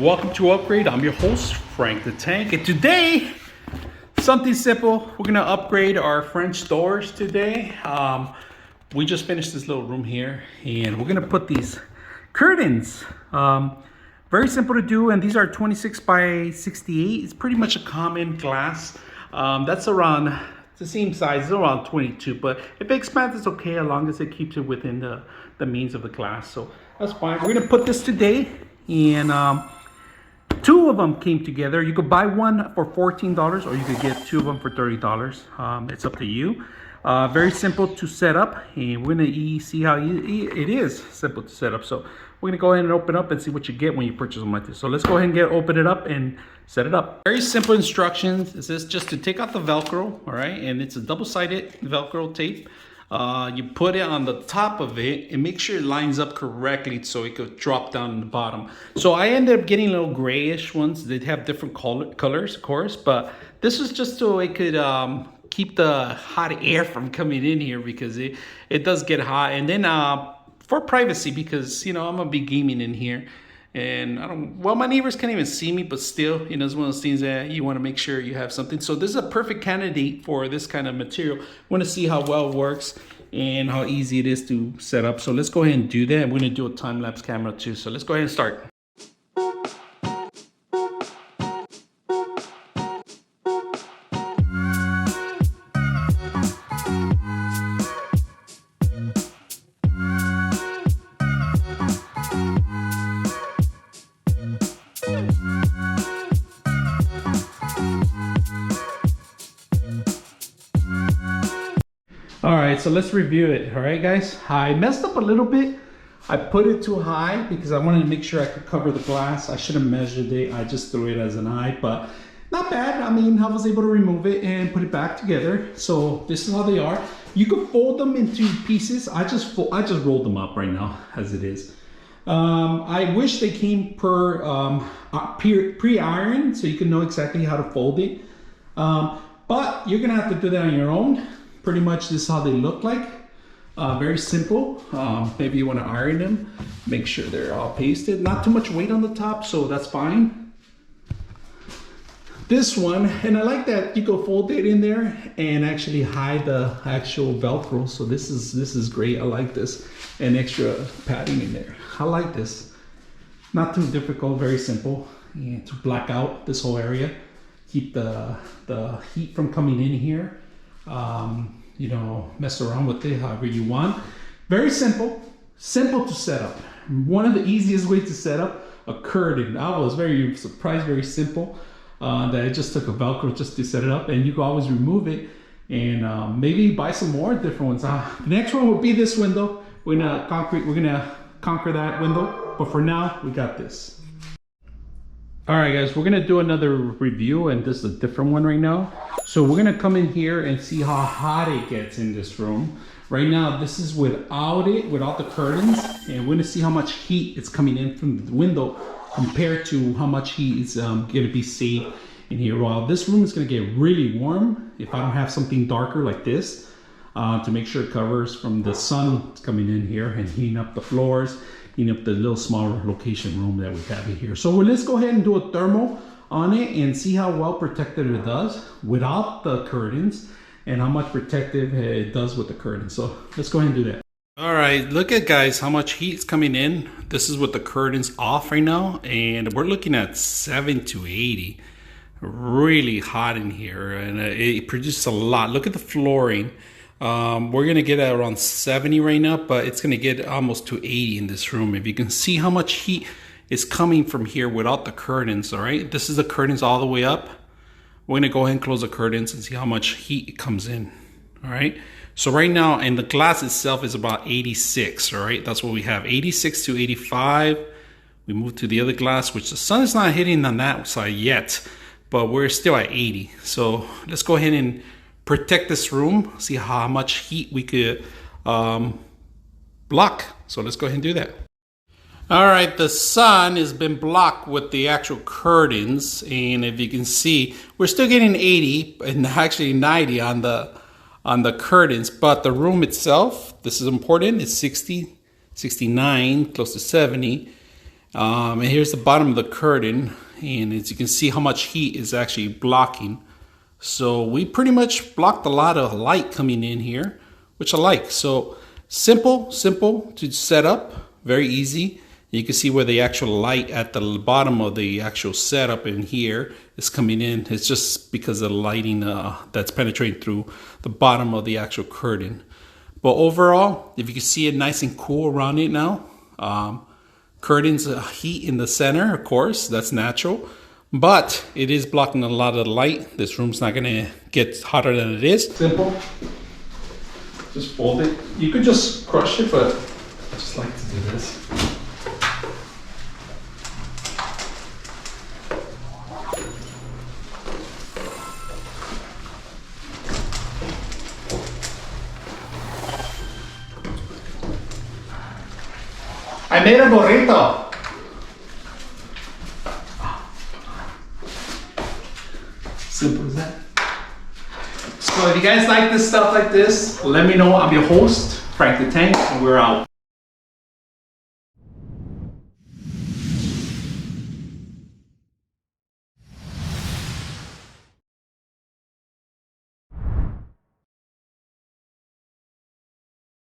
welcome to Upgrade. I'm your host, Frank the Tank, and today, something simple. We're gonna upgrade our French doors today. We just finished this little room here, and we're gonna put these curtains. Very simple to do, and these are 26 by 68. It's pretty much a common glass. That's around the same size, it's around 22, but if it expands, it's okay as long as it keeps it within the means of the glass. So that's fine. We're gonna put this today, and two of them came together. You could buy one for $14, or you could get two of them for $30. It's up to you. Very simple to set up, and we're gonna see how it is simple to set up. So we're gonna go ahead and open up and see what you get when you purchase them like this. So let's go ahead and open it up and set it up. Very simple instructions. It says just to take out the Velcro, all right? And it's a double-sided Velcro tape. You put it on the top of it and make sure it lines up correctly so it could drop down in the bottom. So I ended up getting little grayish ones. They have different colors, of course, but this is just so it could keep the hot air from coming in here, because it does get hot. And then for privacy, because I'm gonna be gaming in here, and my neighbors can't even see me, but still, it's one of those things that you want to make sure you have something. So this is a perfect candidate for this kind of material. Want to see how well it works and how easy it is to set up. So let's go ahead and do that. I'm going to do a time-lapse camera too. So let's go ahead and start. All right, so let's review it. All right, guys, I messed up a little bit. I put it too high because I wanted to make sure I could cover the glass. I should have measured it. I just threw it as an eye, but not bad. I mean, I was able to remove it and put it back together. So this is how they are. You could fold them into pieces. I just rolled them up right now as it is. I wish they came pre-iron so you can know exactly how to fold it. But you're gonna have to do that on your own. Pretty much this is how they look like. Very simple. Maybe you want to iron them, make sure they're all pasted. Not too much weight on the top, so that's fine. This one, and I like that you go fold it in there and actually hide the actual Velcro. So this is great. I like this, and extra padding in there. I like this. Not too difficult. Very simple. And to black out this whole area, keep the heat from coming in here. Mess around with it however you want. Very simple to set up. One of the easiest ways to set up a curtain. I was very surprised, very simple, that I just took a Velcro just to set it up, and you can always remove it and maybe buy some more different ones. The next one will be this window. We're gonna conquer that window, but for now we got this. All right, guys, we're gonna do another review, and this is a different one right now. So we're gonna come in here and see how hot it gets in this room. Right now, this is without the curtains, and we're gonna see how much heat is coming in from the window compared to how much heat is gonna be saved in here. Well, this room is gonna get really warm if I don't have something darker like this to make sure it covers from the sun coming in here and heating up the floors, heating up the little smaller location room that we have in here. So let's go ahead and do a thermal on it and see how well protected it does without the curtains, and how much protective it does with the curtains. So let's go ahead and do that. All right, look at, guys, how much heat is coming in. This is with the curtains off right now, and we're looking at 7 to 80. Really hot in here, and it produces a lot. Look at the flooring. We're gonna get at around 70 right now, but it's gonna get almost to 80 in this room. If you can see how much heat is coming from here without the curtains. All right, this is the curtains all the way up. We're gonna go ahead and close the curtains and see how much heat comes in. All right, so right now, and the glass itself is about 86. All right, that's what we have, 86 to 85. We move to the other glass, which the sun is not hitting on that side yet, but we're still at 80. So let's go ahead and protect this room, see how much heat we could block. So let's go ahead and do that. All right, the sun has been blocked with the actual curtains, and if you can see, we're still getting 80 and actually 90 on the curtains, but the room itself, this is important, it's 60, 69, close to 70. And here's the bottom of the curtain, and as you can see how much heat is actually blocking. So we pretty much blocked a lot of light coming in here, which I like. So simple to set up, very easy. You can see where the actual light at the bottom of the actual setup in here is coming in. It's just because of the lighting that's penetrating through the bottom of the actual curtain. But overall, if you can see it nice and cool around it now, curtains heat in the center, of course, that's natural. But it is blocking a lot of the light. This room's not gonna get hotter than it is. Simple, just fold it. You could just crush it, but I just like to do this. I made a burrito. Simple as that. So if you guys like this stuff like this, let me know. I'm your host, Frank the Tank, and we're out.